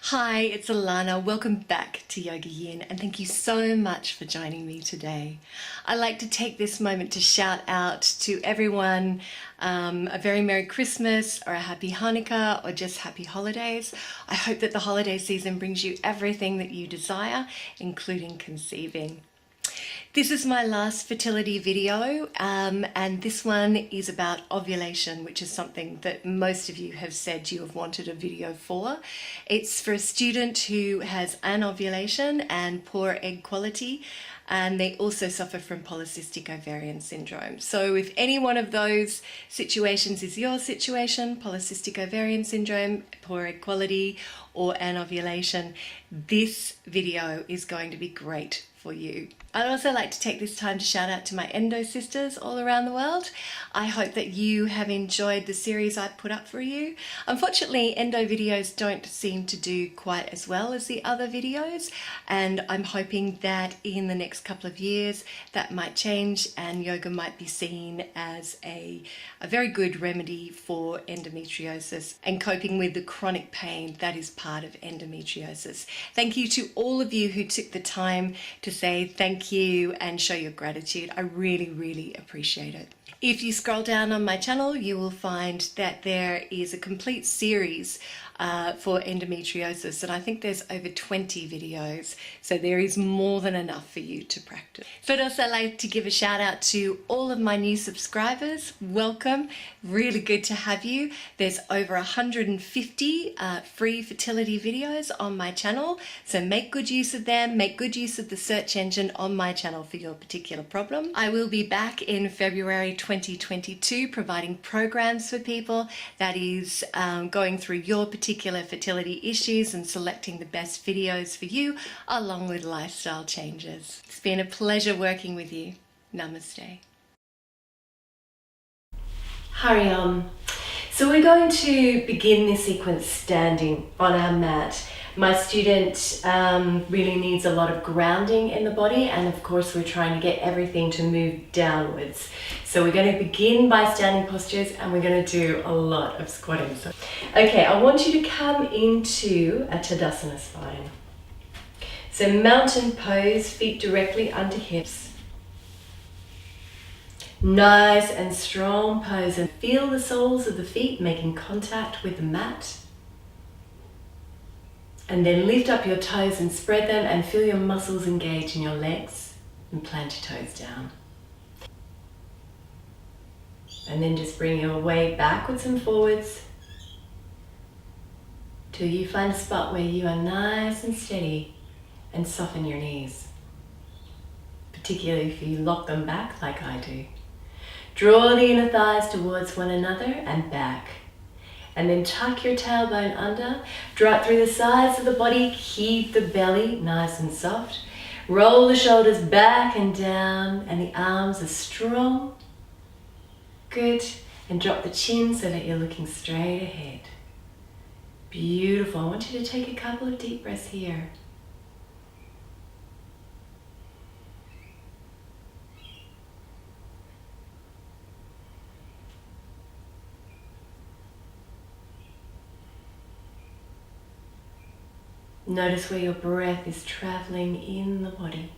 Hi, it's Allannah. Welcome back to YogaYin, and thank you so much for joining me today. I'd like to take this moment to shout out to everyone a very Merry Christmas or a Happy Hanukkah or just Happy Holidays. I hope that the holiday season brings you everything that you desire, including conceiving. This is my last fertility video, and this one is about ovulation, which is something that most of you have said you have wanted a video for. It's for a student who has anovulation and poor egg quality, and they also suffer from polycystic ovarian syndrome. So if any one of those situations is your situation, polycystic ovarian syndrome, poor egg quality, or anovulation, this video is going to be great for you. I'd also like to take this time to shout out to my endo sisters all around the world. I hope that you have enjoyed the series I put up for you. Unfortunately, endo videos don't seem to do quite as well as the other videos, and I'm hoping that in the next couple of years that might change and yoga might be seen as a very good remedy for endometriosis and coping with the chronic pain that is part of endometriosis. Thank you to all of you who took the time to say thank you and show your gratitude. I really appreciate it. If you scroll down on my channel, you will find that there is a complete series for endometriosis, and I think there's over 20 videos, so there is more than enough for you to practice. So I'd also like to give a shout out to all of my new subscribers. Welcome, really good to have you. There's over 150 free fertility videos on my channel, so make good use of them, make good use of the search engine on my channel for your particular problem. I will be back in February 2022 providing programs for people, that is going through your particular fertility issues and selecting the best videos for you, along with lifestyle changes. It's been a pleasure working with you. Namaste. Hari. So we're going to begin this sequence standing on our mat. My student really needs a lot of grounding in the body, and of course we're trying to get everything to move downwards. So we're going to begin by standing postures, and we're going to do a lot of squatting. So, okay, I want you to come into a Tadasana spine. So mountain pose, feet directly under hips. Nice and strong pose, and feel the soles of the feet making contact with the mat. And then lift up your toes and spread them, and feel your muscles engage in your legs, and plant your toes down. And then just bring your weight backwards and forwards till you find a spot where you are nice and steady, and soften your knees, particularly if you lock them back like I do. Draw the inner thighs towards one another and back. And then tuck your tailbone under, draw it through the sides of the body, keep the belly nice and soft. Roll the shoulders back and down, and the arms are strong. Good. And drop the chin so that you're looking straight ahead. Beautiful. I want you to take a couple of deep breaths here. Notice where your breath is traveling in the body.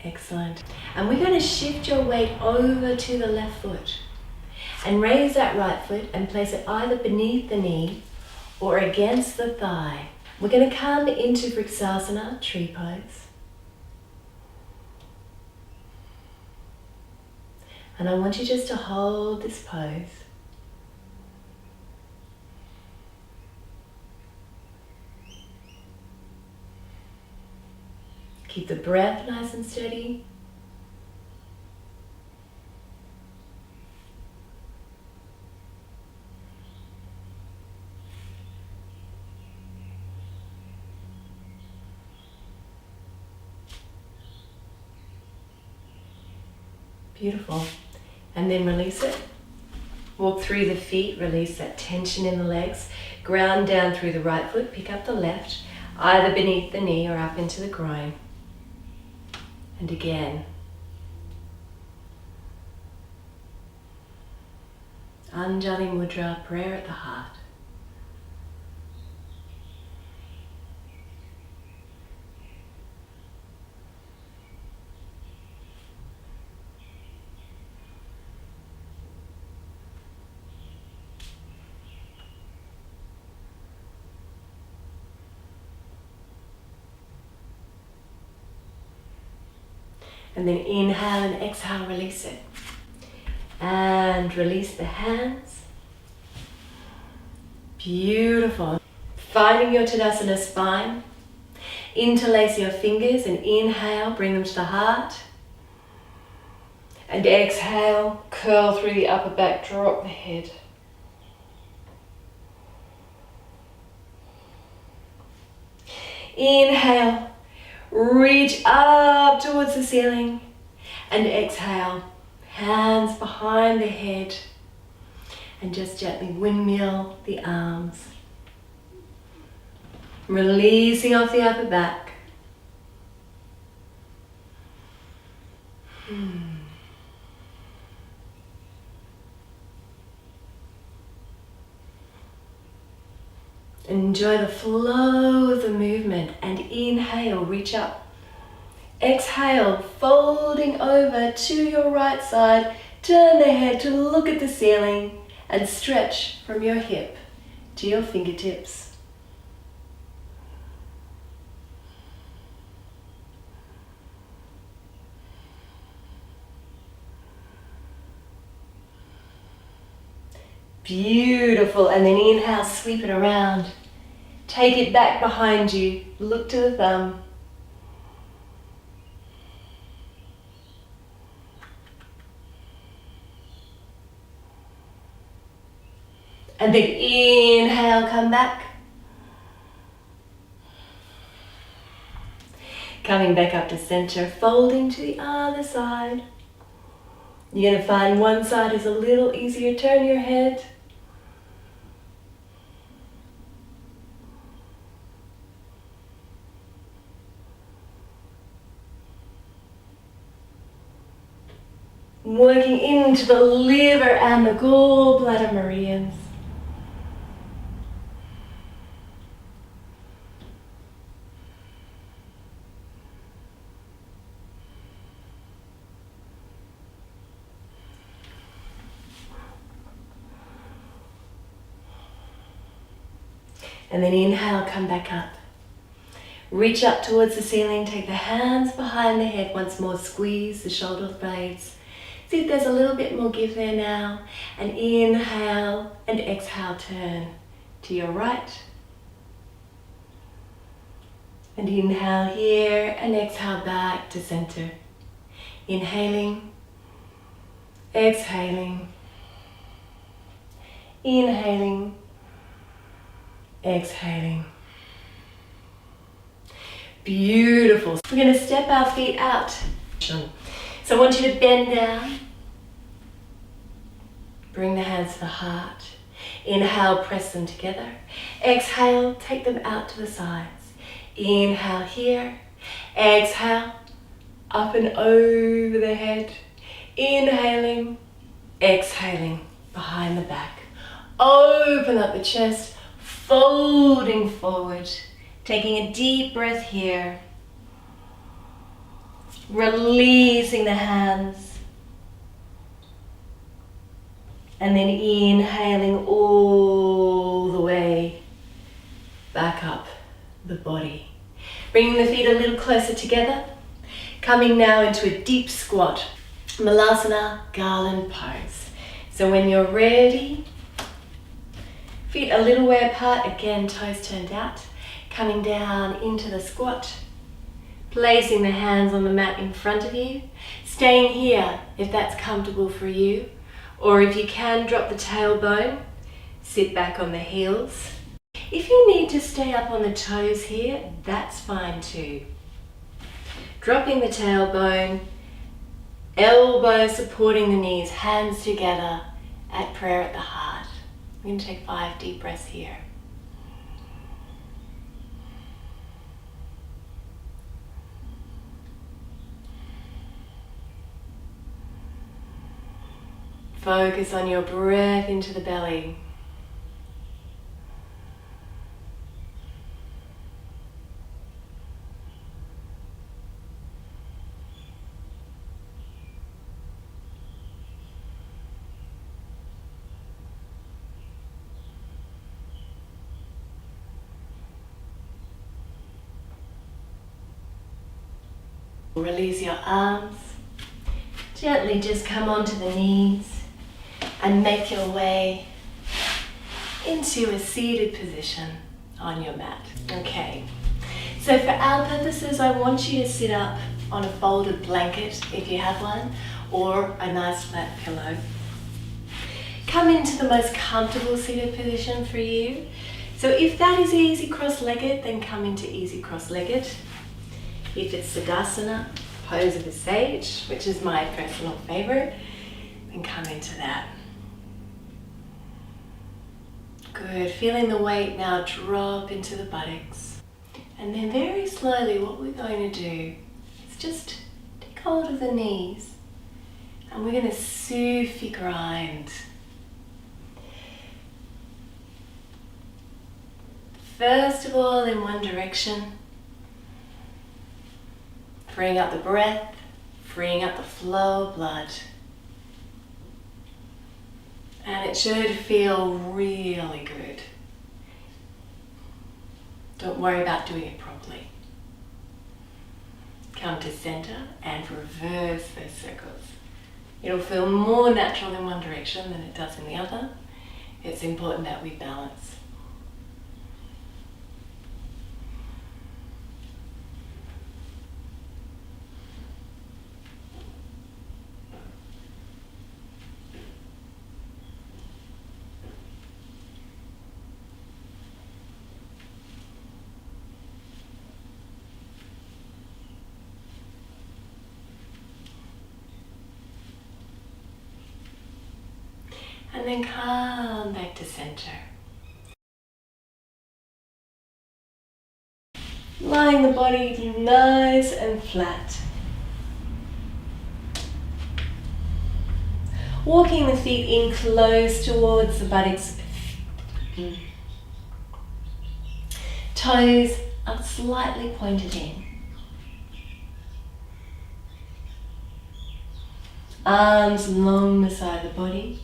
Excellent. And we're going to shift your weight over to the left foot and raise that right foot and place it either beneath the knee or against the thigh. We're going to come into Vrksasana, tree pose. And I want you just to hold this pose. Keep the breath nice and steady. Beautiful. And then release it. Walk through the feet, release that tension in the legs. Ground down through the right foot, pick up the left, either beneath the knee or up into the groin. And again. Anjali Mudra, prayer at the heart. And then inhale and exhale, release it. And release the hands. Beautiful. Finding your Tadasana spine. Interlace your fingers and inhale, bring them to the heart. And exhale, curl through the upper back, drop the head. Inhale, reach up towards the ceiling. And exhale, hands behind the head. And just gently windmill the arms. Releasing off the upper back. Enjoy the flow of the movement and inhale, reach up. Exhale, folding over to your right side, turn the head to look at the ceiling and stretch from your hip to your fingertips. Beautiful, and then inhale, sweep it around. Take it back behind you, look to the thumb. And then inhale, come back. Coming back up to center, folding to the other side. You're going to find one side is a little easier. Turn your head. Working into the liver and the gallbladder meridians. And then inhale, come back up. Reach up towards the ceiling, take the hands behind the head once more, squeeze the shoulder blades. See if there's a little bit more give there now. And inhale and exhale, turn to your right. And inhale here and exhale back to center. Inhaling, exhaling, inhaling, exhaling. Beautiful. We're going to step our feet out. So I want you to bend down. Bring the hands to the heart. Inhale, press them together. Exhale, take them out to the sides. Inhale here. Exhale, up and over the head. Inhaling, exhaling, behind the back. Open up the chest, folding forward. Taking a deep breath here. Releasing the hands. And then inhaling all the way back up the body. Bringing the feet a little closer together. Coming now into a deep squat. Malasana garland pose. So when you're ready, feet a little way apart, again toes turned out. Coming down into the squat. Placing the hands on the mat in front of you. Staying here if that's comfortable for you. Or if you can, drop the tailbone. Sit back on the heels. If you need to stay up on the toes here, that's fine too. Dropping the tailbone. Elbows supporting the knees. Hands together at prayer at the heart. We're going to take 5 deep breaths here. focus on your breath into the belly. Release your arms. Gently just come onto the knees and make your way into a seated position on your mat. Okay, so for our purposes, I want you to sit up on a folded blanket if you have one, or a nice flat pillow. Come into the most comfortable seated position for you. So if that is easy cross-legged, then come into easy cross-legged. If it's Sadasana, pose of the sage, which is my personal favorite, then come into that. Good, feeling the weight now drop into the buttocks. And then very slowly what we're going to do is just take hold of the knees and we're going to Sufi grind. First of all, in one direction, freeing up the breath, freeing up the flow of blood. And it should feel really good. Don't worry about doing it properly. Come to center and reverse those circles. It'll feel more natural in one direction than it does in the other. It's important that we balance. And then come back to center. Lying the body nice and flat. Walking the feet in close towards the buttocks. Toes are slightly pointed in. Arms long beside the body.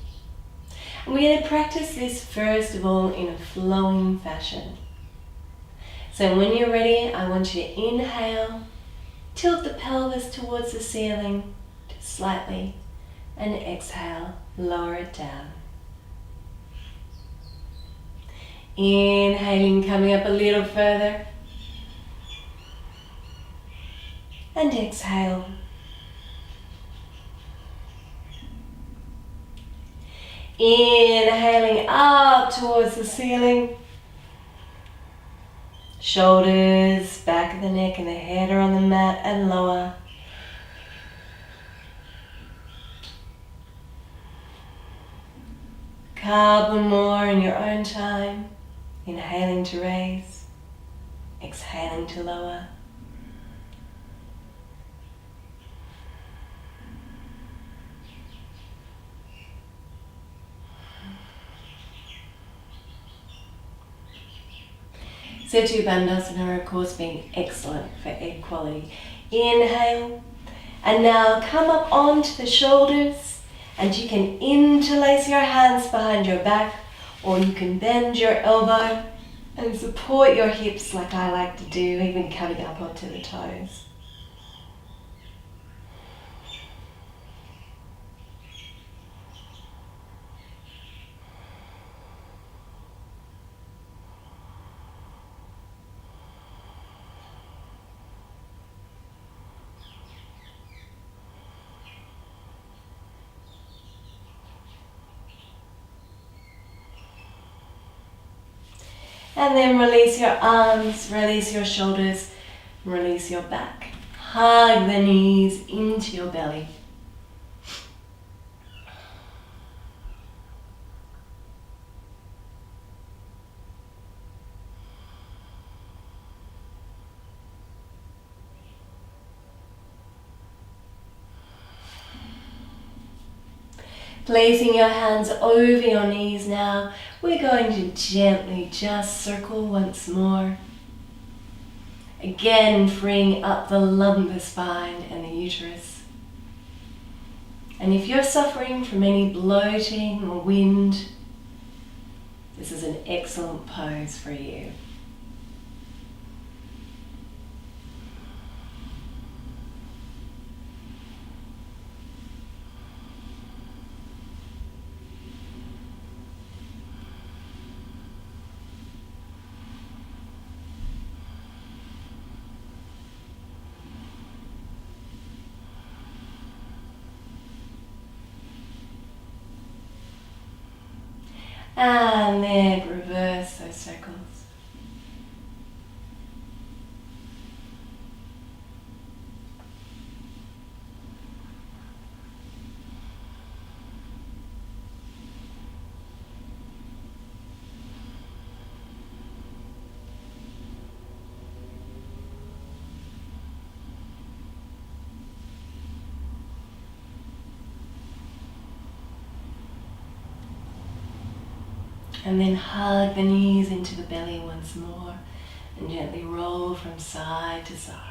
And we're going to practice this first of all in a flowing fashion. So when you're ready, I want you to inhale, tilt the pelvis towards the ceiling just slightly, and exhale, lower it down. Inhaling, coming up a little further, and exhale. Inhaling up towards the ceiling. Shoulders, back of the neck and the head are on the mat and lower. Couple more in your own time. Inhaling to raise, exhaling to lower. Setu Bandhasana, of course, being excellent for egg quality. Inhale, and now come up onto the shoulders, and you can interlace your hands behind your back, or you can bend your elbow and support your hips like I like to do, even coming up onto the toes. And then release your arms, release your shoulders, release your back. Hug the knees into your belly. Placing your hands over your knees now, we're going to gently just circle once more. Again, freeing up the lumbar spine and the uterus. And if you're suffering from any bloating or wind, this is an excellent pose for you. And then reverse those circles. And then hug the knees into the belly once more and gently roll from side to side.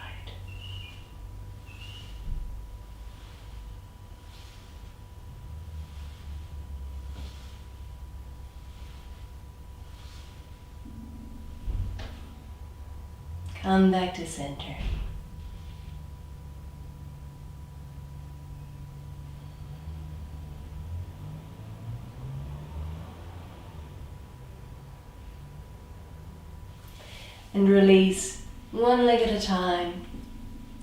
Come back to center. And release one leg at a time,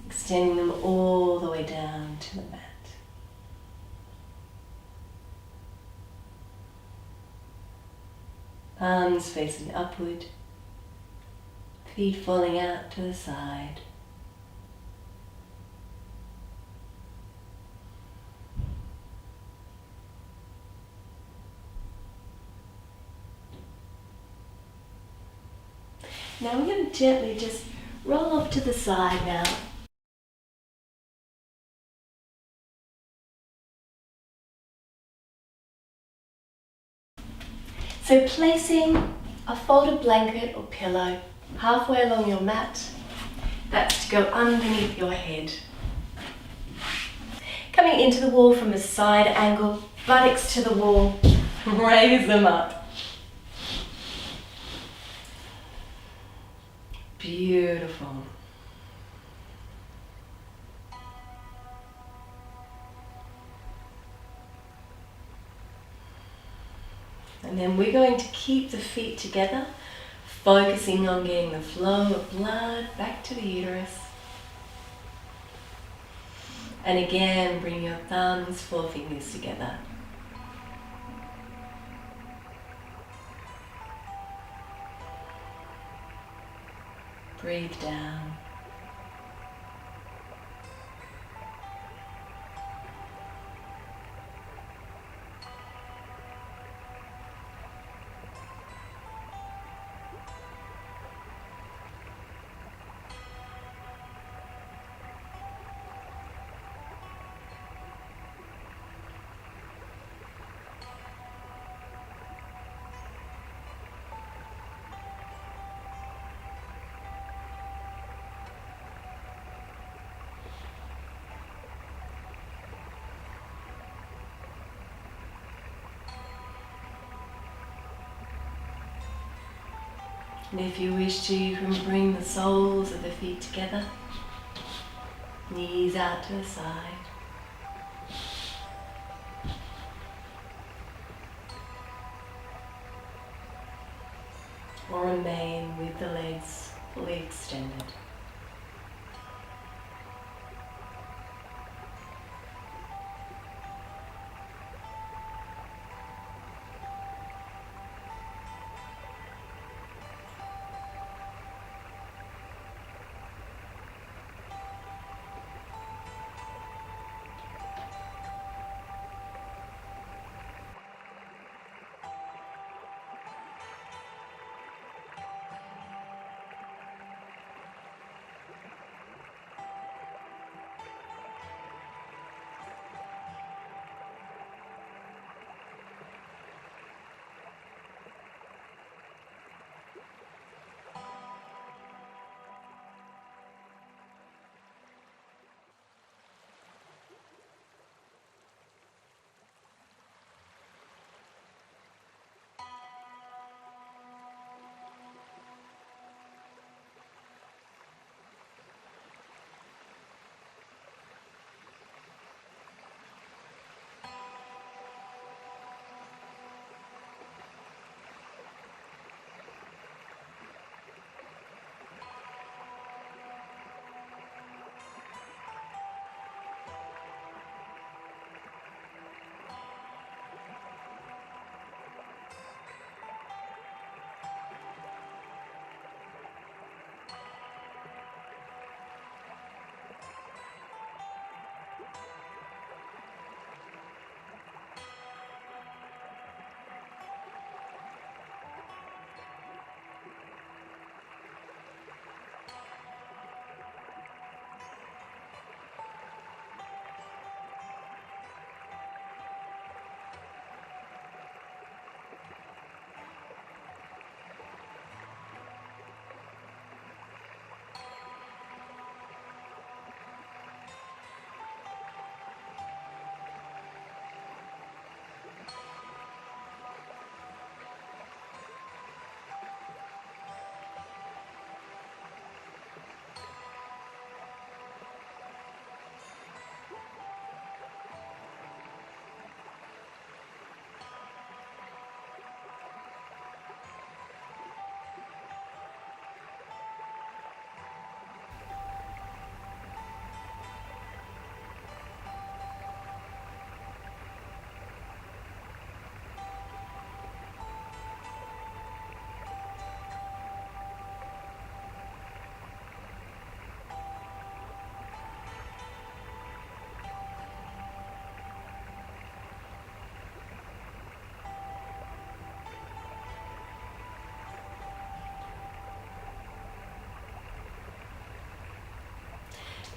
extending them all the way down to the mat. Palms facing upward, feet falling out to the side. Now we're going to gently just roll off to the side now. So placing a folded blanket or pillow halfway along your mat, that's to go underneath your head. Coming into the wall from a side angle, buttocks to the wall, raise them up. Beautiful. And then we're going to keep the feet together, focusing on getting the flow of blood back to the uterus. And again, bring your thumbs, forefingers together. Breathe down. And if you wish to, you can bring the soles of the feet together, knees out to the side. Or remain with the legs fully extended.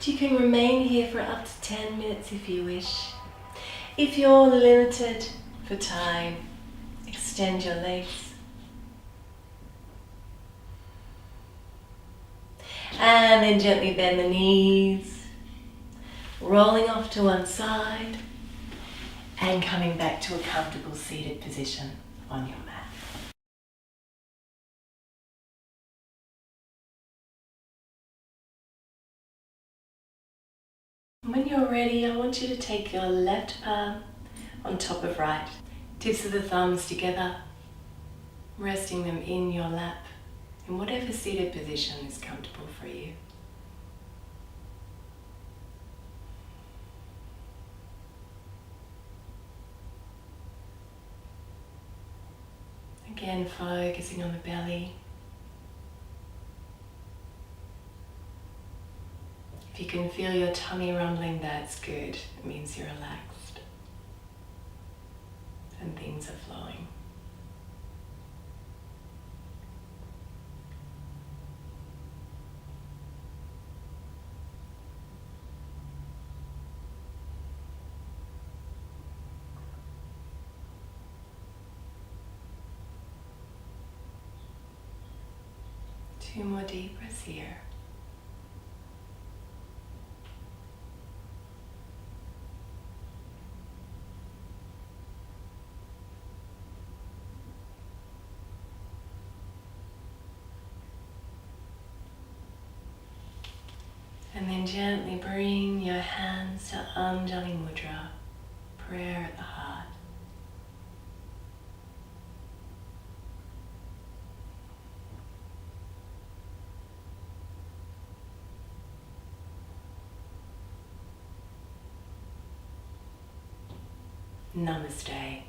You can remain here for up to 10 minutes if you wish. If you're limited for time, extend your legs. And then gently bend the knees, rolling off to one side and coming back to a comfortable seated position on your mat. When you're ready, I want you to take your left palm on top of right, tips of the thumbs together, resting them in your lap, in whatever seated position is comfortable for you. Again, focusing on the belly. If you can feel your tummy rumbling, that's good. It means you're relaxed and things are flowing. Two more deep breaths here. And then gently bring your hands to Anjali Mudra, prayer at the heart. Namaste.